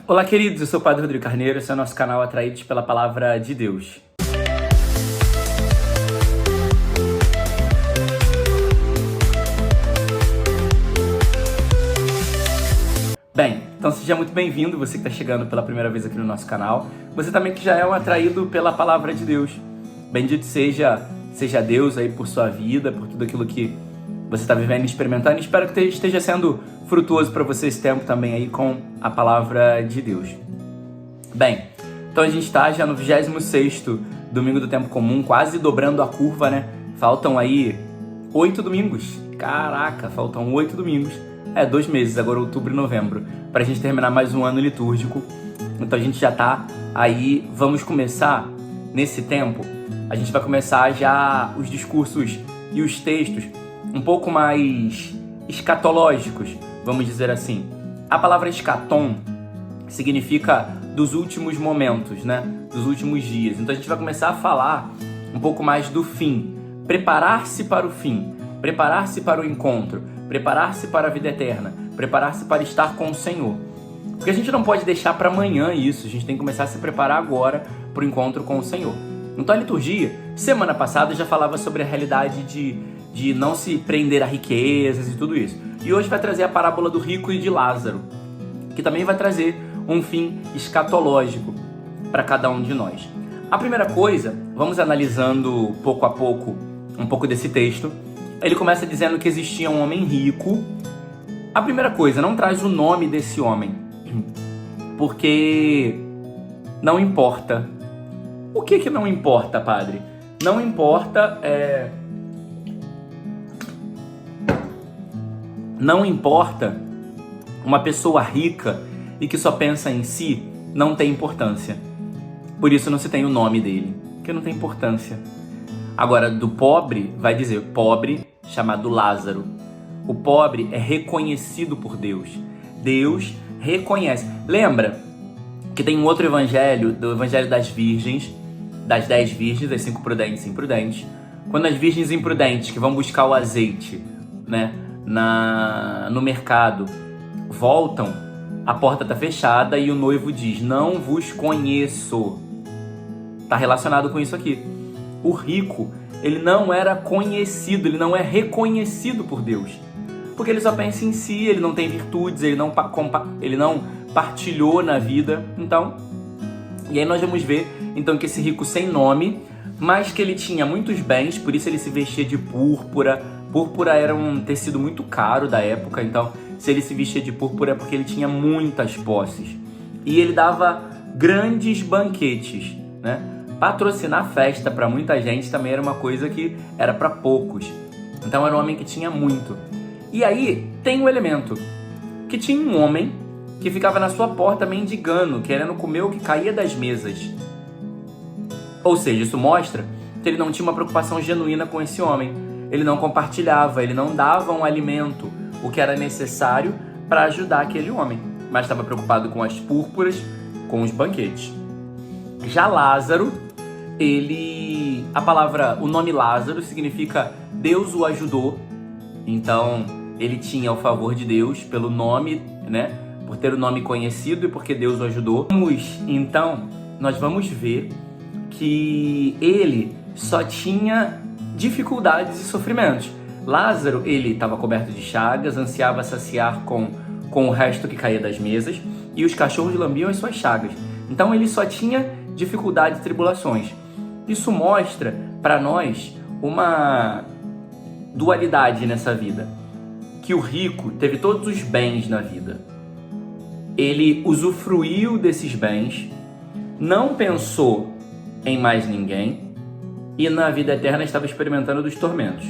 Olá, queridos, eu sou o Padre Rodrigo Carneiro, esse é o nosso canal Atraídos pela Palavra de Deus. Bem, então seja muito bem-vindo, você que está chegando pela primeira vez aqui no nosso canal. Você também que já é um atraído pela Palavra de Deus. Bendito seja Deus aí por sua vida, por tudo aquilo que você está vivendo e experimentando. Espero que esteja sendo frutuoso para você esse tempo também aí com a Palavra de Deus. Bem, então a gente está já no 26º domingo do tempo comum, quase dobrando a curva, né? Faltam aí 8 domingos. Caraca, faltam 8 domingos. 2 meses, agora outubro e novembro, para a gente terminar mais um ano litúrgico. Então a gente já tá aí, vamos começar nesse tempo, a gente vai começar já os discursos e os textos um pouco mais escatológicos, vamos dizer assim. A palavra escatom significa dos últimos momentos, né? Dos últimos dias. Então a gente vai começar a falar um pouco mais do fim, preparar-se para o fim, preparar-se para o encontro, preparar-se para a vida eterna, preparar-se para estar com o Senhor. Porque a gente não pode deixar para amanhã isso, a gente tem que começar a se preparar agora para o encontro com o Senhor. Então a liturgia, semana passada, já falava sobre a realidade de não se prender a riquezas e tudo isso. E hoje vai trazer a parábola do rico e de Lázaro, que também vai trazer um fim escatológico para cada um de nós. A primeira coisa, vamos analisando pouco a pouco um pouco desse texto. Ele começa dizendo que existia um homem rico. A primeira coisa, não traz o nome desse homem, porque não importa. O que não importa, padre? Não importa Não importa uma pessoa rica e que só pensa em si, não tem importância. Por isso não se tem o nome dele, porque não tem importância. Agora, do pobre, vai dizer pobre chamado Lázaro. O pobre é reconhecido por Deus. Deus reconhece. Lembra que tem um outro evangelho, do evangelho das virgens, das 10 virgens, das 5 prudentes e imprudentes. Quando as virgens imprudentes que vão buscar o azeite, né, no mercado, voltam, a porta está fechada e o noivo diz, não vos conheço. Está relacionado com isso aqui. O rico, ele não era conhecido, ele não é reconhecido por Deus. Porque ele só pensa em si, ele não tem virtudes, ele não partilhou na vida. Então, e aí nós vamos ver então que esse rico sem nome, mas que ele tinha muitos bens, por isso ele se vestia de púrpura. Púrpura era um tecido muito caro da época, então se ele se vestia de púrpura é porque ele tinha muitas posses. E ele dava grandes banquetes, né? Patrocinar festa para muita gente também era uma coisa que era para poucos. Então era um homem que tinha muito. E aí tem um elemento, que tinha um homem que ficava na sua porta mendigando, querendo comer o que caía das mesas. Ou seja, isso mostra que ele não tinha uma preocupação genuína com esse homem. Ele não compartilhava, ele não dava um alimento, o que era necessário para ajudar aquele homem. Mas estava preocupado com as púrpuras, com os banquetes. Já Lázaro, o nome Lázaro significa Deus o ajudou. Então, ele tinha o favor de Deus pelo nome, né? Por ter o nome conhecido e porque Deus o ajudou. Nós vamos ver que ele só tinha dificuldades e sofrimentos. Lázaro, ele estava coberto de chagas, ansiava saciar com o resto que caía das mesas e os cachorros lambiam as suas chagas. Então, ele só tinha dificuldades e tribulações. Isso mostra para nós uma dualidade nessa vida. Que o rico teve todos os bens na vida. Ele usufruiu desses bens, não pensou em mais ninguém e na vida eterna estava experimentando dos tormentos.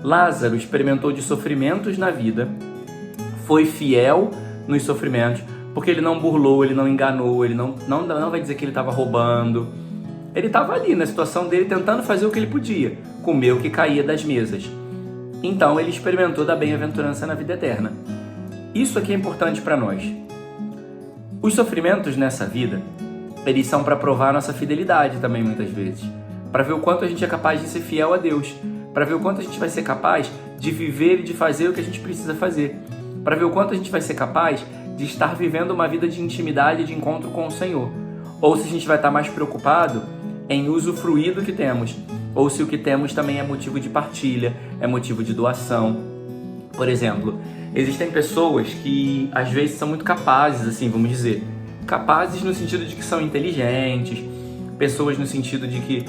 Lázaro experimentou de sofrimentos na vida, foi fiel nos sofrimentos, porque ele não burlou, ele não enganou, ele não vai dizer que ele estava roubando. Ele estava ali na situação dele tentando fazer o que ele podia, comer o que caía das mesas. Então ele experimentou da bem-aventurança na vida eterna. Isso aqui é importante para nós. Os sofrimentos nessa vida, eles são para provar a nossa fidelidade também muitas vezes. Para ver o quanto a gente é capaz de ser fiel a Deus. Para ver o quanto a gente vai ser capaz de viver e de fazer o que a gente precisa fazer. Para ver o quanto a gente vai ser capaz de estar vivendo uma vida de intimidade e de encontro com o Senhor. Ou se a gente vai estar mais preocupado em usufruir do que temos, ou se o que temos também é motivo de partilha, é motivo de doação. Por exemplo, existem pessoas que às vezes são muito capazes, assim, vamos dizer, capazes no sentido de que são inteligentes, pessoas no sentido de que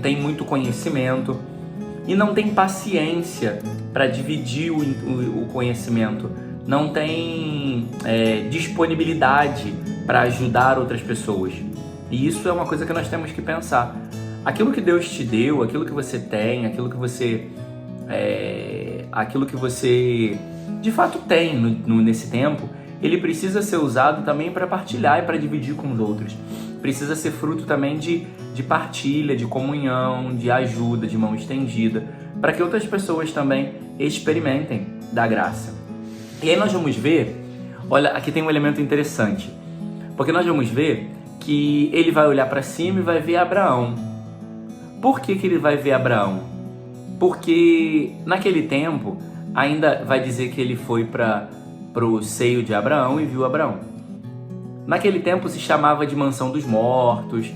têm muito conhecimento e não têm paciência para dividir o conhecimento, não têm disponibilidade para ajudar outras pessoas. E isso é uma coisa que nós temos que pensar. Aquilo que Deus te deu, aquilo que você tem, aquilo que você de fato tem nesse tempo, ele precisa ser usado também para partilhar e para dividir com os outros. Precisa ser fruto também de partilha, de comunhão, de ajuda, de mão estendida, para que outras pessoas também experimentem da graça. E aí nós vamos ver, olha, aqui tem um elemento interessante, porque nós vamos ver que ele vai olhar para cima e vai ver Abraão. Por que ele vai ver Abraão? Porque naquele tempo, ainda vai dizer que ele foi para o seio de Abraão e viu Abraão. Naquele tempo se chamava de mansão dos mortos,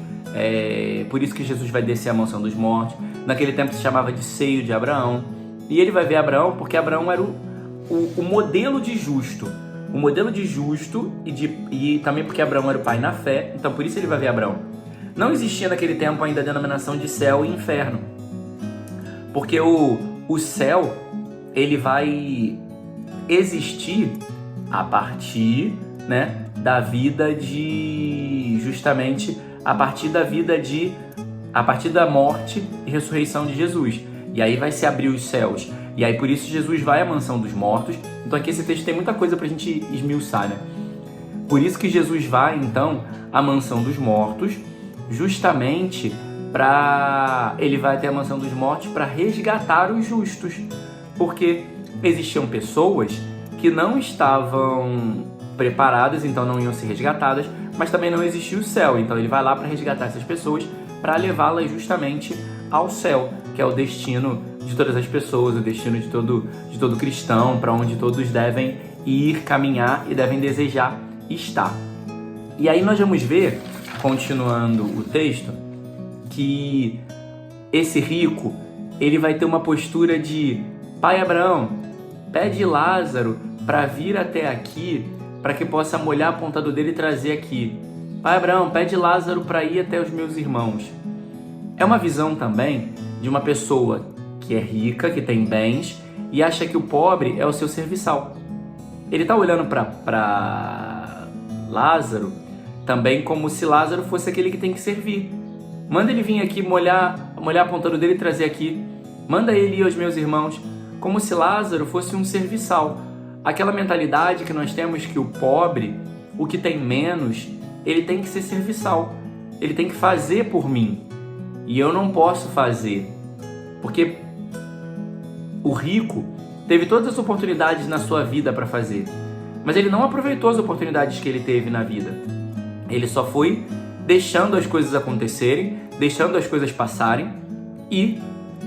por isso que Jesus vai descer a mansão dos mortos. Naquele tempo se chamava de seio de Abraão. E ele vai ver Abraão porque Abraão era o modelo de justo. O modelo de justo e também porque Abraão era o pai na fé, então por isso ele vai ver Abraão. Não existia naquele tempo ainda a denominação de céu e inferno. Porque o céu, ele vai existir a partir, né, da vida justamente a partir da morte e ressurreição de Jesus. E aí vai se abrir os céus. E aí por isso Jesus vai à mansão dos mortos. Então aqui esse texto tem muita coisa pra gente esmiuçar, né? Por isso que Jesus vai então à mansão dos mortos, justamente ele vai até a mansão dos mortos para resgatar os justos. Porque existiam pessoas que não estavam preparadas, então não iam ser resgatadas, mas também não existia o céu, então ele vai lá para resgatar essas pessoas, para levá-las justamente ao céu, que é o destino de todas as pessoas, o destino de todo cristão, para onde todos devem ir, caminhar e devem desejar estar. E aí nós vamos ver, continuando o texto, que esse rico, ele vai ter uma postura de: Pai Abraão, pede Lázaro para vir até aqui, para que possa molhar a ponta do dedo e trazer aqui. Pai Abraão, pede Lázaro para ir até os meus irmãos. É uma visão também de uma pessoa que é rica, que tem bens, e acha que o pobre é o seu serviçal. Ele está olhando para Lázaro também como se Lázaro fosse aquele que tem que servir. Manda ele vir aqui molhar a ponta do dedo e trazer aqui. Manda ele ir aos meus irmãos, como se Lázaro fosse um serviçal. Aquela mentalidade que nós temos que o pobre, o que tem menos, ele tem que ser serviçal. Ele tem que fazer por mim. E eu não posso fazer. Porque o rico teve todas as oportunidades na sua vida para fazer. Mas ele não aproveitou as oportunidades que ele teve na vida. Ele só foi deixando as coisas acontecerem, deixando as coisas passarem.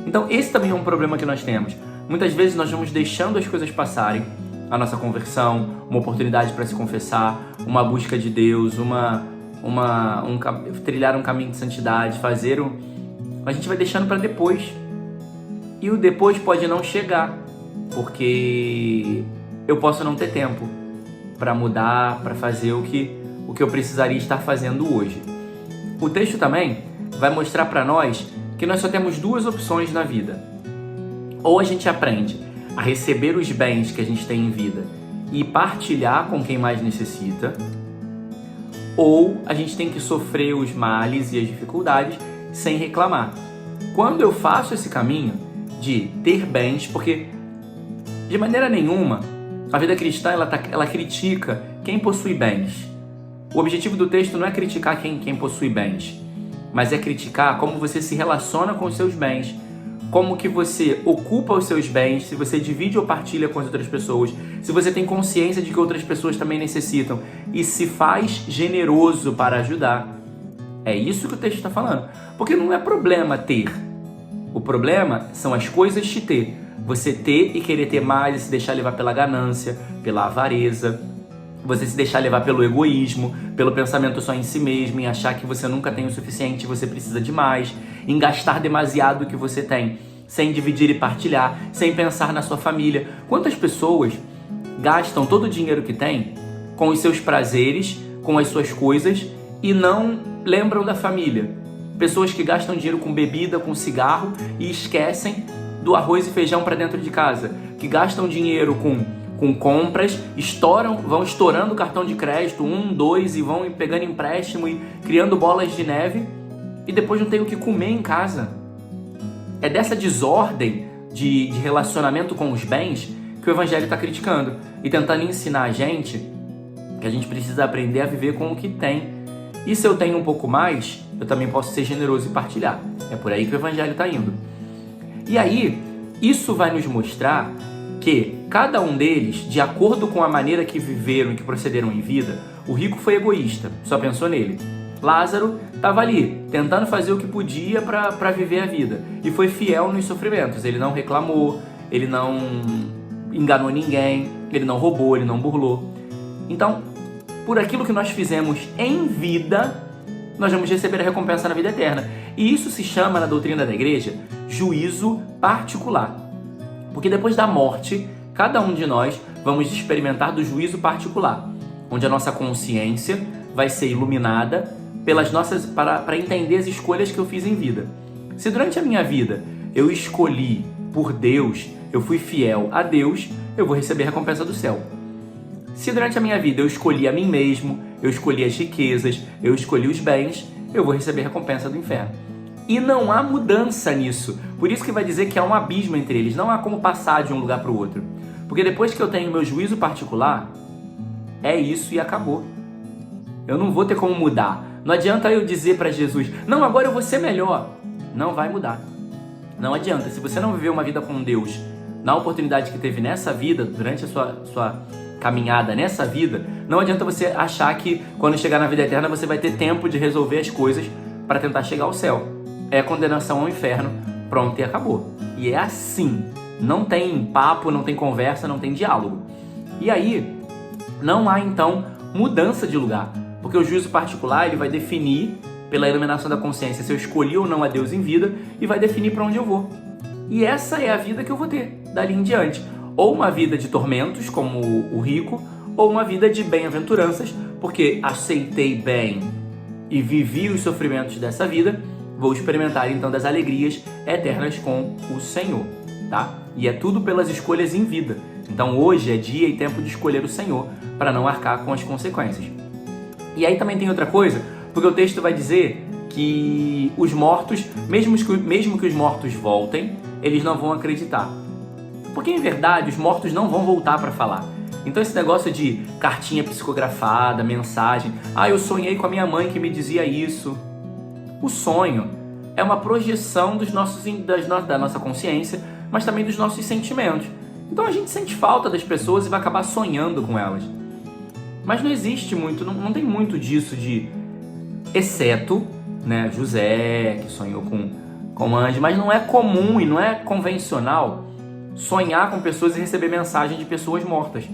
Então esse também é um problema que nós temos. Muitas vezes nós vamos deixando as coisas passarem, a nossa conversão, uma oportunidade para se confessar, uma busca de Deus, trilhar um caminho de santidade, a gente vai deixando para depois. E o depois pode não chegar, porque eu posso não ter tempo para mudar, para fazer o que eu precisaria estar fazendo hoje. O texto também vai mostrar para nós que nós só temos duas opções na vida. Ou a gente aprende a receber os bens que a gente tem em vida e partilhar com quem mais necessita, ou a gente tem que sofrer os males e as dificuldades sem reclamar. Quando eu faço esse caminho de ter bens, porque de maneira nenhuma a vida cristã ela critica quem possui bens. O objetivo do texto não é criticar quem possui bens, mas é criticar como você se relaciona com os seus bens, como que você ocupa os seus bens, se você divide ou partilha com as outras pessoas, se você tem consciência de que outras pessoas também necessitam e se faz generoso para ajudar. É isso que o texto está falando. Porque não é problema ter. O problema são as coisas de ter. Você ter e querer ter mais e se deixar levar pela ganância, pela avareza. você se deixar levar pelo egoísmo, pelo pensamento só em si mesmo, em achar que você nunca tem o suficiente, você precisa de mais, em gastar demasiado o que você tem, sem dividir e partilhar, sem pensar na sua família. Quantas pessoas gastam todo o dinheiro que tem com os seus prazeres, com as suas coisas e não lembram da família? Pessoas que gastam dinheiro com bebida, com cigarro e esquecem do arroz e feijão para dentro de casa, que gastam dinheiro com compras, vão estourando o cartão de crédito, 1, 2, e vão pegando empréstimo e criando bolas de neve e depois não tem o que comer em casa. É dessa desordem de relacionamento com os bens que o Evangelho está criticando e tentando ensinar a gente que a gente precisa aprender a viver com o que tem. E se eu tenho um pouco mais, eu também posso ser generoso e partilhar. É por aí que o Evangelho está indo. E aí, isso vai nos mostrar que cada um deles, de acordo com a maneira que viveram e que procederam em vida, o rico foi egoísta, só pensou nele. Lázaro estava ali, tentando fazer o que podia para viver a vida. E foi fiel nos sofrimentos. Ele não reclamou, ele não enganou ninguém, ele não roubou, ele não burlou. Então, por aquilo que nós fizemos em vida, nós vamos receber a recompensa na vida eterna. E isso se chama, na doutrina da igreja, juízo particular. Porque depois da morte, cada um de nós vamos experimentar do juízo particular, onde a nossa consciência vai ser iluminada para entender as escolhas que eu fiz em vida. Se durante a minha vida eu escolhi por Deus, eu fui fiel a Deus, eu vou receber a recompensa do céu. Se durante a minha vida eu escolhi a mim mesmo, eu escolhi as riquezas, eu escolhi os bens, eu vou receber a recompensa do inferno. E não há mudança nisso. Por isso que vai dizer que há um abismo entre eles. Não há como passar de um lugar para o outro. Porque depois que eu tenho meu juízo particular, é isso e acabou. Eu não vou ter como mudar. Não adianta eu dizer para Jesus, não, agora eu vou ser melhor. Não vai mudar. Não adianta. Se você não viveu uma vida com Deus na oportunidade que teve nessa vida, durante a sua caminhada nessa vida, não adianta você achar que quando chegar na vida eterna você vai ter tempo de resolver as coisas para tentar chegar ao céu. É condenação ao inferno, pronto e acabou. E é assim, não tem papo, não tem conversa, não tem diálogo. E aí, não há então mudança de lugar, porque o juízo particular ele vai definir, pela iluminação da consciência, se eu escolhi ou não a Deus em vida, e vai definir para onde eu vou. E essa é a vida que eu vou ter, dali em diante. Ou uma vida de tormentos, como o rico, ou uma vida de bem-aventuranças, porque aceitei bem e vivi os sofrimentos dessa vida, vou experimentar então das alegrias eternas com o Senhor, tá? E é tudo pelas escolhas em vida. Então hoje é dia e tempo de escolher o Senhor para não arcar com as consequências. E aí também tem outra coisa, porque o texto vai dizer que os mortos, mesmo que os mortos voltem, eles não vão acreditar. Porque em verdade os mortos não vão voltar para falar. Então esse negócio de cartinha psicografada, mensagem, eu sonhei com a minha mãe que me dizia isso. O sonho é uma projeção da nossa consciência, mas também dos nossos sentimentos. Então a gente sente falta das pessoas e vai acabar sonhando com elas. Mas não existe muito, não tem muito disso exceto, né, José, que sonhou com anjo, mas não é comum e não é convencional sonhar com pessoas e receber mensagem de pessoas mortas.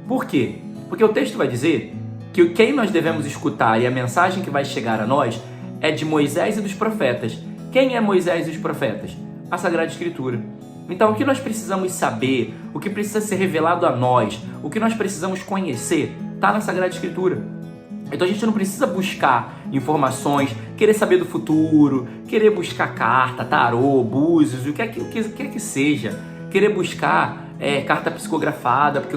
Por quê? Porque o texto vai dizer que quem nós devemos escutar e a mensagem que vai chegar a nós é de Moisés e dos profetas. Quem é Moisés e os profetas? A Sagrada Escritura. Então o que nós precisamos saber, o que precisa ser revelado a nós, o que nós precisamos conhecer, está na Sagrada Escritura. Então a gente não precisa buscar informações, querer saber do futuro, querer buscar carta, tarô, búzios, o que é que seja, querer buscar carta psicografada, porque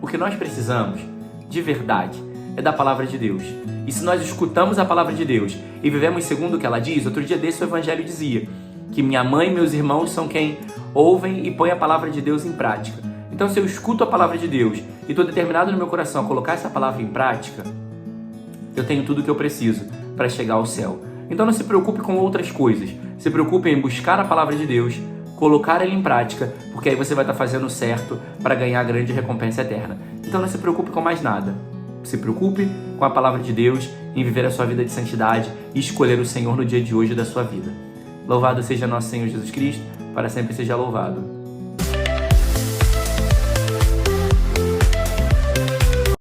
o que nós precisamos, de verdade, é da Palavra de Deus. E se nós escutamos a Palavra de Deus e vivemos segundo o que ela diz, outro dia desse o Evangelho dizia que minha mãe e meus irmãos são quem ouvem e põem a Palavra de Deus em prática. Então se eu escuto a Palavra de Deus e estou determinado no meu coração a colocar essa palavra em prática, eu tenho tudo o que eu preciso para chegar ao céu. Então não se preocupe com outras coisas, se preocupe em buscar a Palavra de Deus, colocar ela em prática, porque aí você vai estar fazendo certo para ganhar a grande recompensa eterna. Então não se preocupe com mais nada. Se preocupe com a Palavra de Deus, em viver a sua vida de santidade e escolher o Senhor no dia de hoje da sua vida. Louvado seja nosso Senhor Jesus Cristo, para sempre seja louvado.